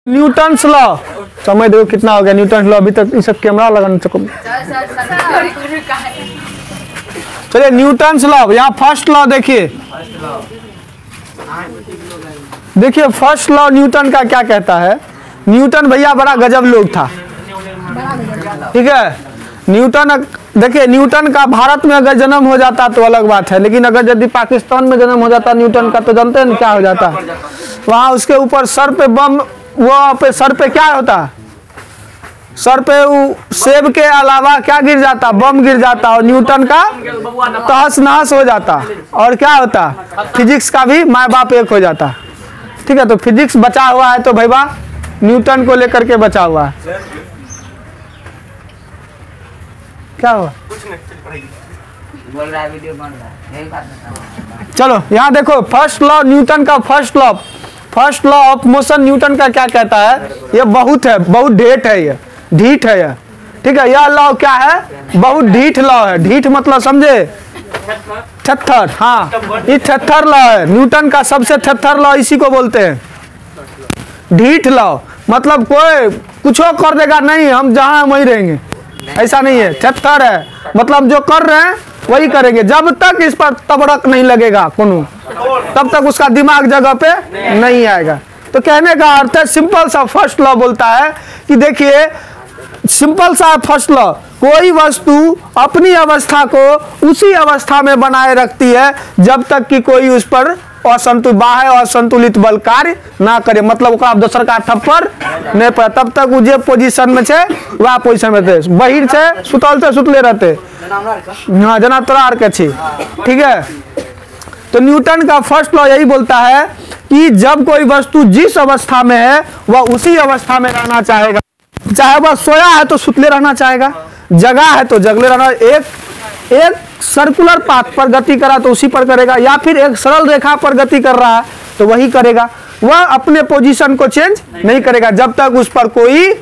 Newton's law समय देखो कितना हो गया। न्यूटन लॉ अभी तक इस सब कैमरा लगाने चको। चलिए न्यूटन्स लॉ, यहाँ फर्स्ट लॉ देखिए। देखिए फर्स्ट लॉ न्यूटन का क्या कहता है। न्यूटन भैया बड़ा गजब लोग था, ठीक है। न्यूटन देखिए, न्यूटन का भारत में अगर जन्म हो जाता तो अलग बात है, लेकिन अगर यदि पाकिस्तान में जन्म हो जाता न्यूटन का तो जानते हैं क्या हो जाता। वहाँ उसके ऊपर सर पे बम, वो पे सर पे क्या होता, सर पे सेब के अलावा क्या गिर जाता, बम गिर जाता और न्यूटन का तहस नहस हो जाता। और क्या होता, फिजिक्स का भी माँ बाप एक हो जाता, ठीक है। तो फिजिक्स बचा हुआ है तो भैया न्यूटन को लेकर के बचा हुआ है। क्या हुआ, बोल रहा है वीडियो बन रहा है, यही बात। चलो यहाँ देखो फर्स्ट लॉ न्यूटन का, first law of motion Newton का क्या कहता है। ये बहुत है, बहुत ढेठ है, ये ढीठ है, ये ठीक है। यह लॉ क्या है, बहुत ढीठ लॉ है। ढीठ मतलब समझे, थत्थर। हाँ ये थत्थर लॉ है, न्यूटन का सबसे थत्थर लॉ इसी को बोलते हैं, ढीठ लॉ। मतलब कोई कुछ कर देगा नहीं, हम जहाँ वहीं रहेंगे, ऐसा नहीं है। थत्थर है मतलब जो कर रहे हैं वही करेंगे, जब तक इस पर तबड़क नहीं लगेगा कोनो, तब तक उसका दिमाग जगह पे नहीं आएगा। तो कहने का अर्थ है, सिंपल सा फर्स्ट लॉ बोलता है कि देखिए सिंपल सा फर्स्ट लॉ, कोई वस्तु अपनी अवस्था को उसी अवस्था में बनाए रखती है जब तक कि कोई उस पर बाह्य असंतुलित बल कार्य ना करे। मतलब आप दोसर का थप्पड़ नहीं पड़े, तब तक वो जे पोजीशन में छे वह पोजीशन में थे, बहिर छे सुतल से सुतले रहते। हाँ जना तोरा आर के छी, ठीक है। तो न्यूटन का फर्स्ट लॉ यही बोलता है कि जब कोई वस्तु जिस अवस्था में है वह उसी अवस्था में रहना चाहेगा, चाहे वह सोया है तो सुतले रहना चाहेगा, जगा है तो जगले रहना। एक सर्कुलर पाथ पर गति करा तो उसी पर करेगा, या फिर एक सरल रेखा पर गति कर रहा है तो वही करेगा। वह अपने पोजीशन को चेंज नहीं करेगा जब तक उस पर कोई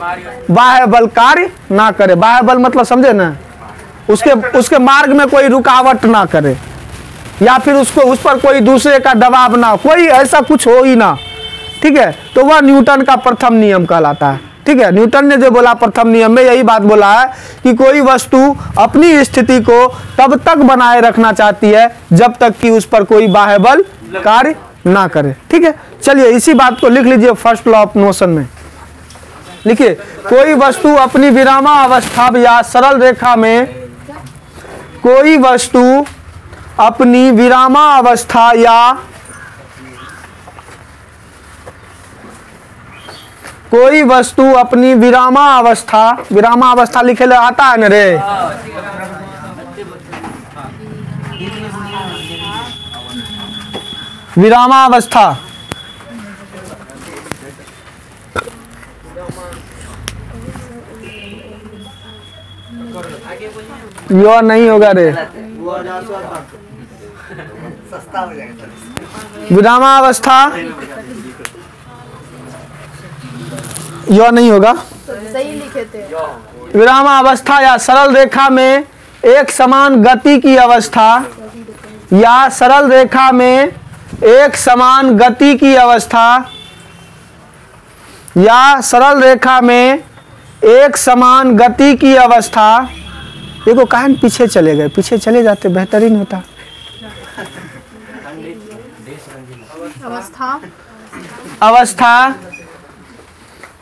बाह्य बल कार्य ना करे। बाह्य बल मतलब समझे ना, उसके मार्ग में कोई रुकावट ना करे, या फिर उसको उस पर कोई दूसरे का दबाव ना, कोई ऐसा कुछ हो ही ना, ठीक है। तो वह न्यूटन का प्रथम नियम कहलाता है, ठीक है। न्यूटन ने जो बोला प्रथम नियम में यही बात बोला है कि कोई वस्तु अपनी स्थिति को तब तक बनाए रखना चाहती है जब तक कि उस पर कोई बाह्य बल कार्य ना करे, ठीक है। चलिए इसी बात को लिख लीजिए फर्स्ट लॉ ऑफ मोशन में। लिखिए, कोई वस्तु अपनी विरामावस्था या सरल रेखा में, कोई वस्तु अपनी विरामावस्था या कोई वस्तु अपनी विरामावस्था लिखे ले आता है न रे, विरामावस्था। यो नहीं होगा रे, विरामावस्था यह नहीं होगा, सही लिखे थे। विरामावस्था या सरल रेखा में एक समान गति की अवस्था, या सरल रेखा में एक समान गति की अवस्था, या सरल रेखा में एक समान गति की अवस्था। देखो काहे पीछे चले गए, पीछे चले जाते बेहतरीन होता। अवस्था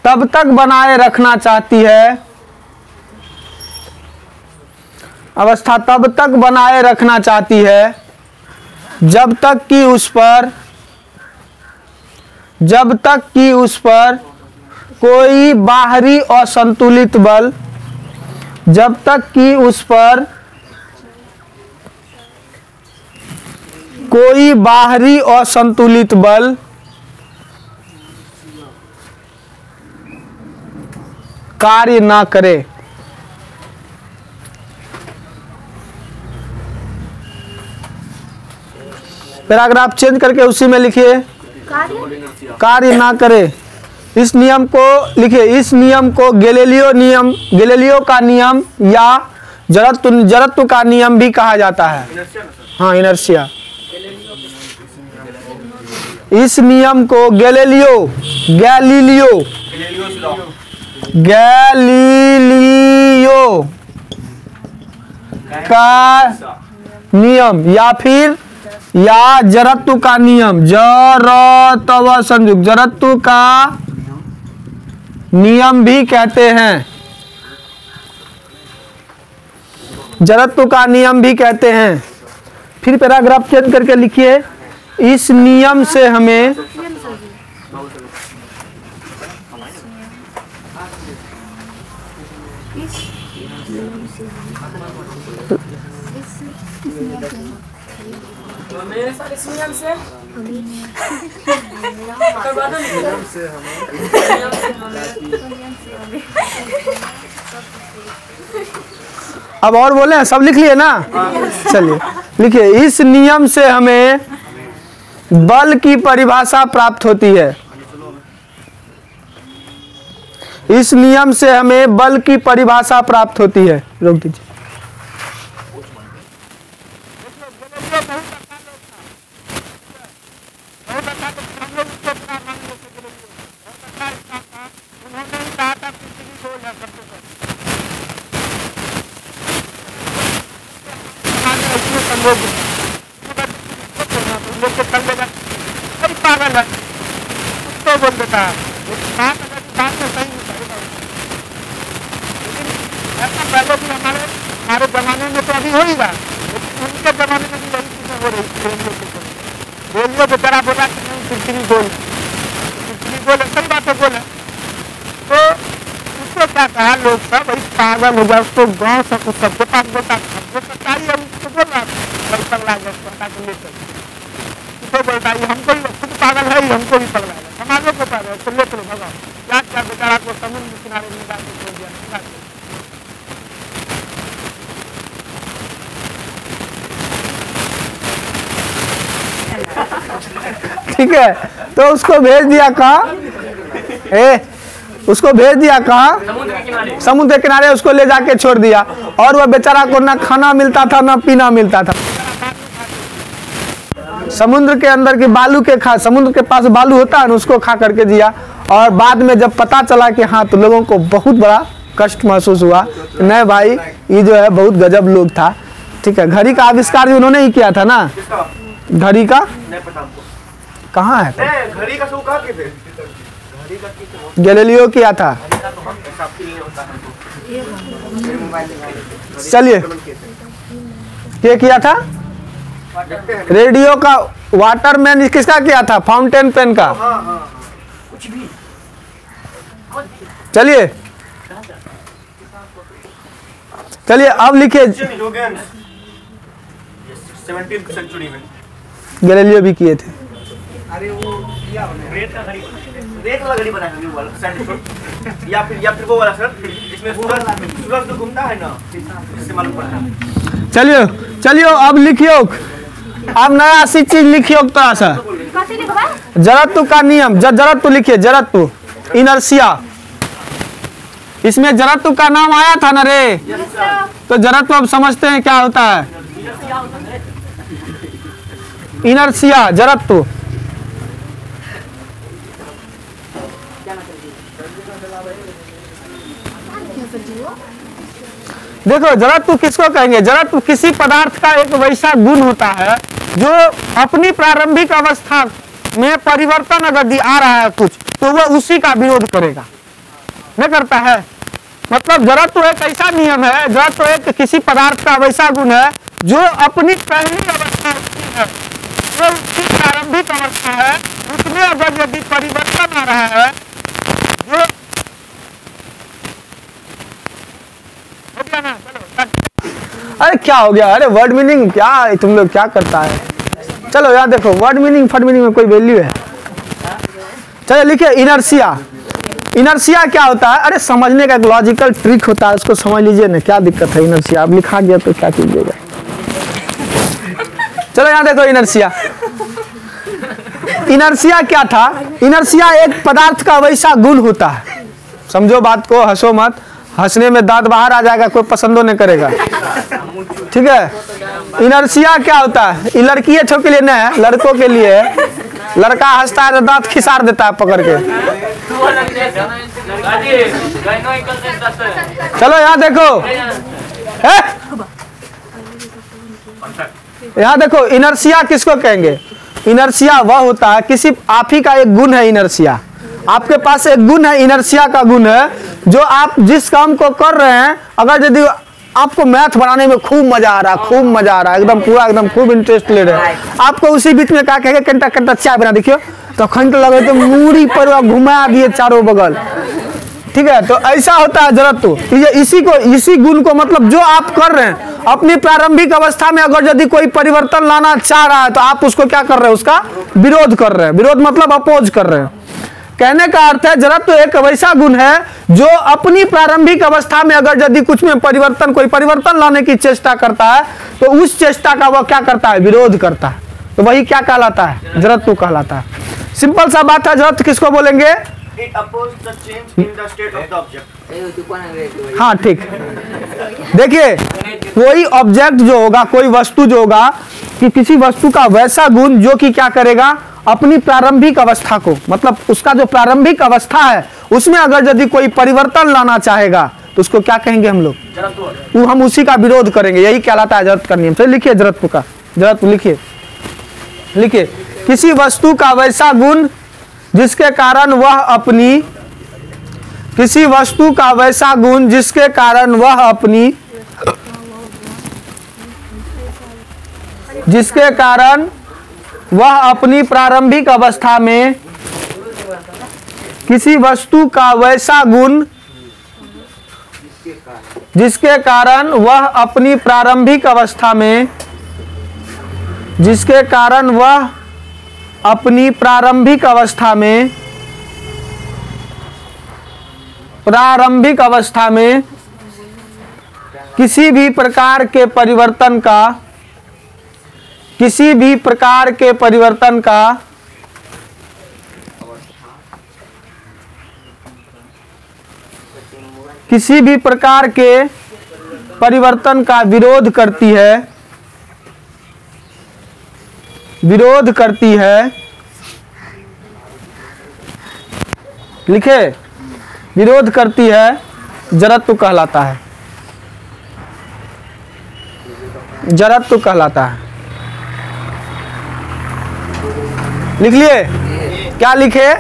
तब तक बनाए रखना चाहती है, अवस्था तब तक बनाए रखना चाहती है जब तक कि उस पर कोई बाहरी असंतुलित बल, जब तक कि उस पर कोई बाहरी असंतुलित बल कार्य ना करे। पैराग्राफ चेंज करके उसी में लिखिए, कार्य ना करे। इस नियम को लिखिए, इस नियम को गैलीलियो का नियम या जड़त्व का नियम भी कहा जाता है। हाँ इनर्शिया, इस नियम को गैलीलियो का नियम या जड़त्व का नियम, जड़त्व संयुक्त, जड़त्व का नियम भी कहते हैं, जड़त्व का नियम भी कहते हैं। फिर पैराग्राफ चेंज करके लिखिए, इस नियम से हमें अब और बोले, सब लिख लिए ना? चलिए लिखिए, इस नियम से हमें बल की परिभाषा प्राप्त होती है। इस नियम से हमें बल की परिभाषा प्राप्त होती है। रोक दीजिए। हमारे जमाने में तो अभी हो ही रहा, उनके जमाने में भी यही चीजें हो रही थी। रेडियो बेचारा बोला कि नहीं चिड़चिड़ी गोल सही बात है बोले, तो उसको क्या कहा लोग सब वही पागल हो गया, उसको गाँव सबके पास बोलता सरकारी है, उसको बोल रहा पगला गया बोलता है हमको भी खुद पागल है, हमको भी पगला है, समाजों को पागल तो ले चलो भगवान क्या क्या बेचारा को समुद्र किनारे मिला के छोड़ दिया। ठीक है, तो उसको भेज दिया कहाँ? उसको भेज दिया कहाँ? समुद्र के किनारे उसको ले जाके छोड़ दिया, और वह बेचारा को ना खाना मिलता था ना पीना मिलता था। समुद्र के अंदर की बालू के समुद्र के पास बालू होता है ना, उसको खा करके जिया। और बाद में जब पता चला कि हाँ, तो लोगों को बहुत बड़ा कष्ट महसूस हुआ, नहीं भाई ये जो है बहुत गजब लोग था। ठीक है, घड़ी का आविष्कार भी उन्होंने ही किया था ना। घड़ी का कहाँ है? घड़ी का गैलीलियो किया था। चलिए, क्या किया था? रेडियो का। वाटरमैन किसका किया था? फाउंटेन पेन का। चलिए चलिए अब लिखिए, 17th सेंचुरी में गैलीलियो भी किए थे। अरे वो किया रेत वाला घड़ी बनाया वो वाला या फिर वो वाला सर जिसमें सूरज तो घूमता है ना, इससे मालूम पड़ता है। चलियो अब लिखियो, अब नया सी चीज लिखियो थोड़ा सा। जड़त्व का नियम, जड़त्व लिखिए, जड़त्व, इनर्शिया। इसमें जड़त्व का नाम आया था ना रे, तो जड़त्व अब समझते हैं क्या होता है। इनर्शिया, जड़त्व। देखो, जड़त्व किसको कहेंगे? जड़त्व किसी पदार्थ का एक वैसा गुण होता है जो अपनी प्रारंभिक अवस्था में परिवर्तन अगर आ रहा है कुछ, तो वह उसी का विरोध करेगा, नहीं करता है। मतलब जड़त्व एक ऐसा नियम है, जड़त्व एक किसी पदार्थ का वैसा गुण है जो अपनी पहली अवस्था है, जो उसकी प्रारंभिक अवस्था है, उसमें अगर यदि परिवर्तन आ रहा है, जो अरे क्या हो गया? अरे वर्ड मीनिंग क्या तुम लोग क्या करता है? चलो यार देखो, वर्ड मीनिंग फट मीनिंग में कोई वैल्यू है? चलो लिखिए, इनर्शिया। इनर्शिया क्या होता है? अरे समझने का एक लॉजिकल ट्रिक होता है, उसको समझ लीजिए ना, क्या दिक्कत है? इनर्शिया अब लिखा गया तो क्या कीजिएगा। चलो यहाँ देखो, इनर्शिया। इनर्शिया क्या था? इनर्शिया एक पदार्थ का वैसा गुण होता है, समझो बात को, हंसो मत, हंसने में दांत बाहर आ जाएगा, कोई पसंदो नहीं करेगा। ठीक है, इनर्शिया क्या होता है? लड़की के लिए नहीं है, लड़कों के लिए। लड़का हंसता है तो दांत खिसार देता है पकड़ के। चलो यहाँ देखो, यहाँ देखो इनर्शिया किसको कहेंगे? इनर्शिया वह होता है, किसी आप ही का एक गुण है इनर्शिया, आपके पास एक गुण है, इनर्शिया का गुण है, जो आप जिस काम को कर रहे हैं, अगर यदि आपको मैथ बनाने में खूब मजा आ रहा है, खूब मजा आ रहा है, एकदम पूरा एकदम खूब इंटरेस्ट ले रहे हैं, आपको उसी बीच में क्या कहेंगे, कंटा कंटा चाय बना देखियो, तो खंड लगे तो मूड़ी पर घुमा दिए चारों बगल, ठीक है। तो ऐसा होता है जड़त्व। ये इसी गुण को मतलब जो आप कर रहे हैं अपनी प्रारंभिक अवस्था में, अगर यदि कोई परिवर्तन लाना चाह रहा है तो आप उसको क्या कर रहे हैं, उसका विरोध कर रहे हैं। विरोध मतलब अपोज कर रहे हैं। कहने का अर्थ है जड़त्व एक वैसा गुण है जो अपनी प्रारंभिक अवस्था में अगर यदि कुछ में कोई परिवर्तन लाने की चेष्टा करता है तो उस चेष्टा का वह क्या करता है, विरोध करता है। तो वही क्या कहलाता है, जड़त्व कहलाता है। सिंपल सा बात है, जड़त्व किसको बोलेंगे? It opposes the change in the state of the object. हाँ ठीक। देखिए कोई ऑब्जेक्ट जो होगा, कोई वस्तु जो होगा, कि किसी वस्तु का वैसा गुण जो कि क्या करेगा, अपनी प्रारंभिक अवस्था को, मतलब उसका जो प्रारंभिक अवस्था है उसमें अगर यदि कोई परिवर्तन लाना चाहेगा तो उसको क्या कहेंगे हम लोग, वो हम उसी का विरोध करेंगे। यही कहलाता है जड़त्व का नियम। चलिए लिखिए जड़त्व का, जड़त्व लिखिए किसी वस्तु का वैसा गुण जिसके कारण वह अपनी, किसी वस्तु का वैसा गुण जिसके कारण वह अपनी, जिसके कारण वह अपनी प्रारंभिक अवस्था में, किसी वस्तु का वैसा गुण जिसके कारण वह अपनी प्रारंभिक अवस्था में, जिसके कारण वह अपनी प्रारंभिक अवस्था में, प्रारंभिक अवस्था में किसी भी प्रकार के परिवर्तन का, किसी भी प्रकार के परिवर्तन का किसी भी प्रकार के परिवर्तन का विरोध करती है, विरोध करती है। लिखे, विरोध करती है, जड़त्व कहलाता है, जड़त्व कहलाता है। लिख लिए, क्या लिखे?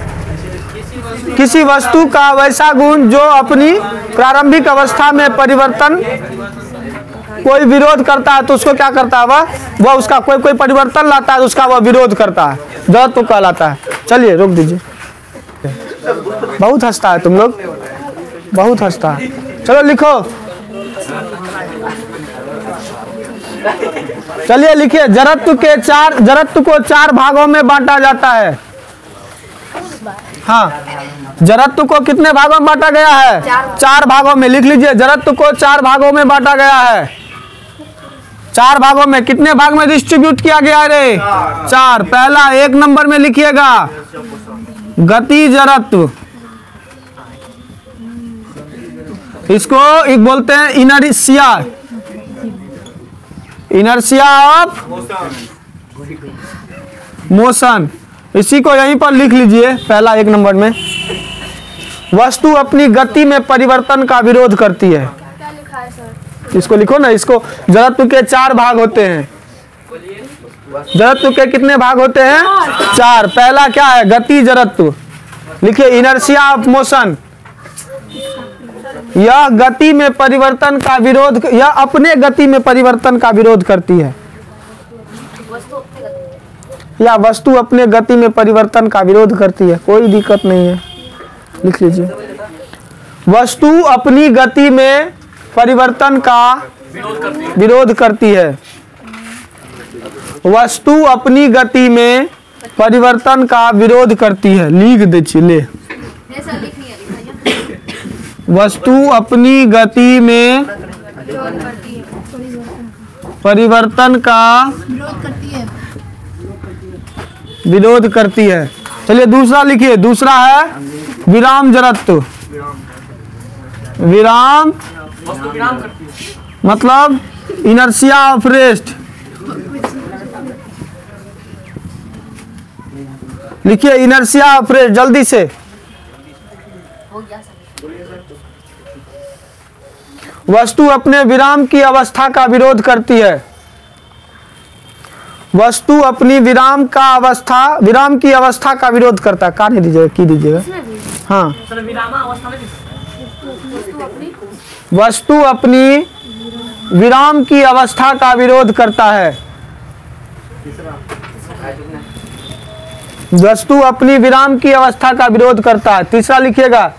किसी वस्तु का वैसा गुण जो अपनी प्रारंभिक अवस्था में परिवर्तन कोई विरोध करता है तो उसको क्या करता है, वह उसका कोई परिवर्तन लाता है तो उसका वह विरोध करता है, जड़त्व कहलाता है। चलिए रोक दीजिए, बहुत हंसता है तुम लोग, बहुत हंसता है। चलो लिखो, चलिए लिखिए। जड़त्व को चार भागों में बांटा जाता है। हाँ, जड़त्व को कितने भागों में बांटा गया है? चार भागों में। लिख लीजिए, जड़त्व को चार भागों में बांटा गया है। चार भागों में। कितने भाग में डिस्ट्रीब्यूट किया गया रे? चार। पहला 1 नंबर में लिखिएगा गति जड़त्व, इसको एक बोलते हैं इनर्शिया, इनर्शिया ऑफ मोशन। इसी को यहीं पर लिख लीजिए, पहला 1 नंबर में। वस्तु अपनी गति में परिवर्तन का विरोध करती है। इसको लिखो ना, इसको। जड़त्व के 4 भाग होते हैं। जड़त्व के कितने भाग होते हैं? 4। पहला क्या है? गति जड़त्व। लिखिए, इनर्शिया ऑफ मोशन। यह गति में परिवर्तन का विरोध, यह अपने गति में परिवर्तन का विरोध करती है, या वस्तु अपने गति में परिवर्तन का विरोध करती है। कोई दिक्कत नहीं है, लिख लीजिए। वस्तु अपनी गति में परिवर्तन का विरोध करती है। वस्तु अपनी गति में परिवर्तन का विरोध करती है। लिख दीजिए, ले। वस्तु अपनी गति में परिवर्तन का विरोध करती है। चलिए दूसरा लिखिए। दूसरा है विराम जड़त्व। विराम मतलब इनर्शिया ऑफ रेस्ट। लिखिए इनर्शिया ऑफ रेस्ट, जल्दी से। वस्तु अपने विराम की अवस्था का विरोध करती है। वस्तु अपनी विराम की अवस्था का विरोध करता है। कहाँ दीजिएगा, की दीजिएगा। हाँ, वस्तु अपनी विराम की अवस्था का विरोध करता है। वस्तु अपनी विराम की अवस्था का विरोध करता है। तीसरा लिखिएगा।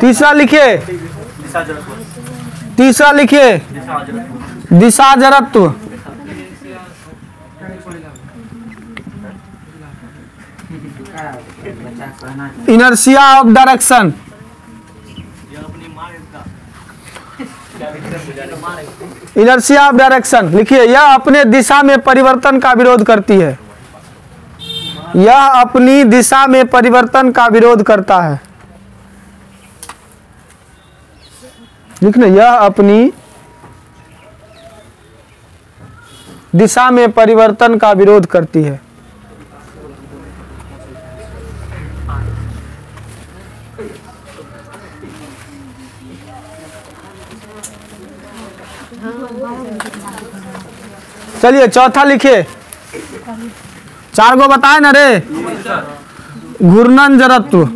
तीसरा लिखिए, तीसरा लिखिए, दिशा जड़त्व। Inertia of direction. Inertia of direction लिखिए, यह अपने दिशा में परिवर्तन का विरोध करती है। यह अपनी दिशा में परिवर्तन का विरोध करता है। लिखना, यह अपनी दिशा में परिवर्तन का विरोध करती है। चलिए चौथा लिखिए। 4 गो बताए ना रे। घूर्णन जड़त्व।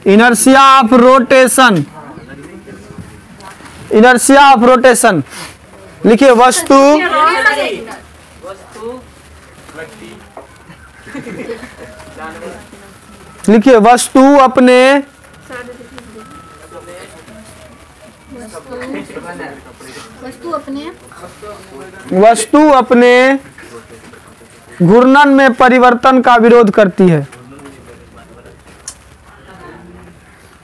Inertia of rotation. Inertia of rotation लिखिए, वस्तु लिखिए, वस्तु अपने घूर्णन में परिवर्तन का विरोध करती है।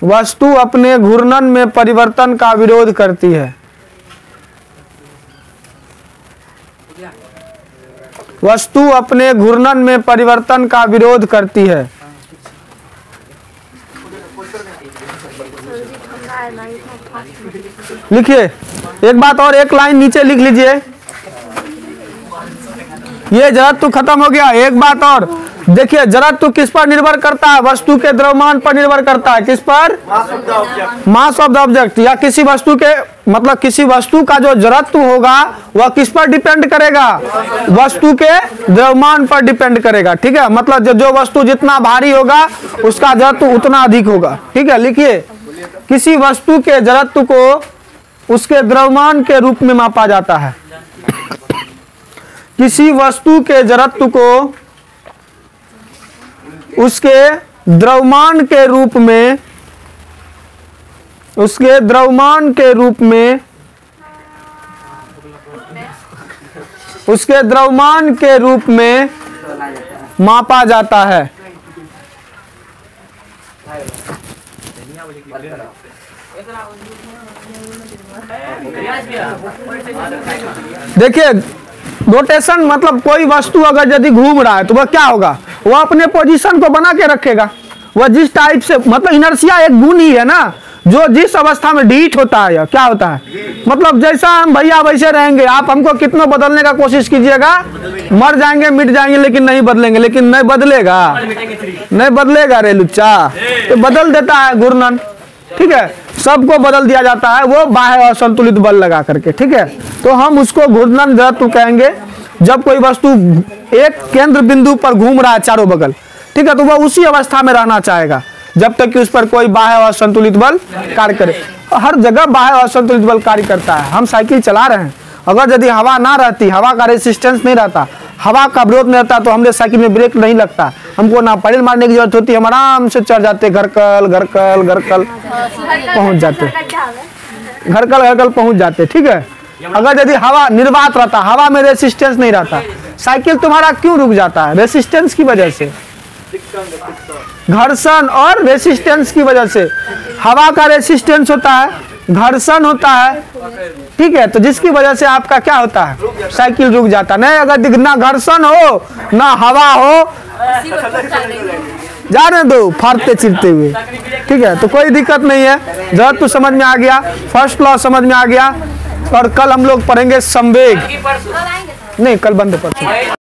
वस्तु अपने घूर्णन में परिवर्तन का विरोध करती है। वस्तु अपने घूर्णन में परिवर्तन का विरोध करती है। लिखिए, एक बात और, एक लाइन नीचे लिख लीजिए। ये जड़त्व खत्म हो गया। एक बात और देखिए, जड़त्व किस पर निर्भर करता है? वस्तु के द्रव्यमान पर निर्भर करता है। किस पर? Mass of the object. या किसी वस्तु के मतलब किसी वस्तु का जो जड़त्व होगा वह किस पर डिपेंड करेगा? वस्तु के द्रव्यमान पर डिपेंड करेगा। ठीक है, मतलब जो वस्तु जितना भारी होगा उसका जड़त्व उतना अधिक होगा। ठीक है, लिखिए, किसी वस्तु के जड़त्व को उसके द्रव्यमान के रूप में मापा जाता है। किसी वस्तु के जड़त्व को उसके द्रव्यमान के रूप में मापा जाता है। देखिए, रोटेशन मतलब कोई वस्तु अगर यदि घूम रहा है तो वह क्या होगा? वह अपने पोजीशन को बना के रखेगा। वह जिस टाइप से मतलब इनर्शिया एक गुण ही है ना, जो जिस अवस्था में डीट होता है या क्या होता है, मतलब जैसा हम भैया वैसे रहेंगे। आप हमको कितना बदलने का कोशिश कीजिएगा, मर जाएंगे मिट जाएंगे लेकिन नहीं बदलेंगे। लेकिन नहीं बदलेगा रे लुच्चा, तो बदल देता है घूर्णन। ठीक है, सबको बदल दिया जाता है वो बाह्य असंतुलित बल लगा करके। ठीक है, तो हम उसको घूर्णन जड़त्व कहेंगे। जब कोई वस्तु एक केंद्र बिंदु पर घूम रहा है चारों बगल, ठीक है, तो वह उसी अवस्था में रहना चाहेगा जब तक कि उस पर कोई बाह्य असंतुलित बल कार्य करे। हर जगह बाह्य असंतुलित बल कार्य करता है। हम साइकिल चला रहे हैं, अगर यदि हवा ना रहती, हवा का रेसिस्टेंस नहीं रहता, हवा का विरोध नहीं रहता, तो हमारे साइकिल में ब्रेक नहीं लगता। हमको ना पेडल मारने की जरूरत होती है, हम आराम से चढ़ जाते, घरकल पहुंच जाते। ठीक है, अगर यदि हवा निर्वात रहता, हवा में रेसिस्टेंस नहीं रहता, साइकिल तुम्हारा क्यों रुक जाता है? रेसिस्टेंस की वजह से, घर्षण और रेसिस्टेंस की वजह से। हवा का रेसिस्टेंस होता है, घर्षण होता है। ठीक है, तो जिसकी वजह से आपका क्या होता है? साइकिल रुक जाता। नहीं, अगर ना घर्षण हो ना हवा हो, जाने दो फाड़ते चिरते हुए। ठीक है, तो कोई दिक्कत नहीं है, जड़त्व समझ में आ गया, फर्स्ट लॉ समझ में आ गया। और कल हम लोग पढ़ेंगे संवेग, नहीं कल बंद है परसों।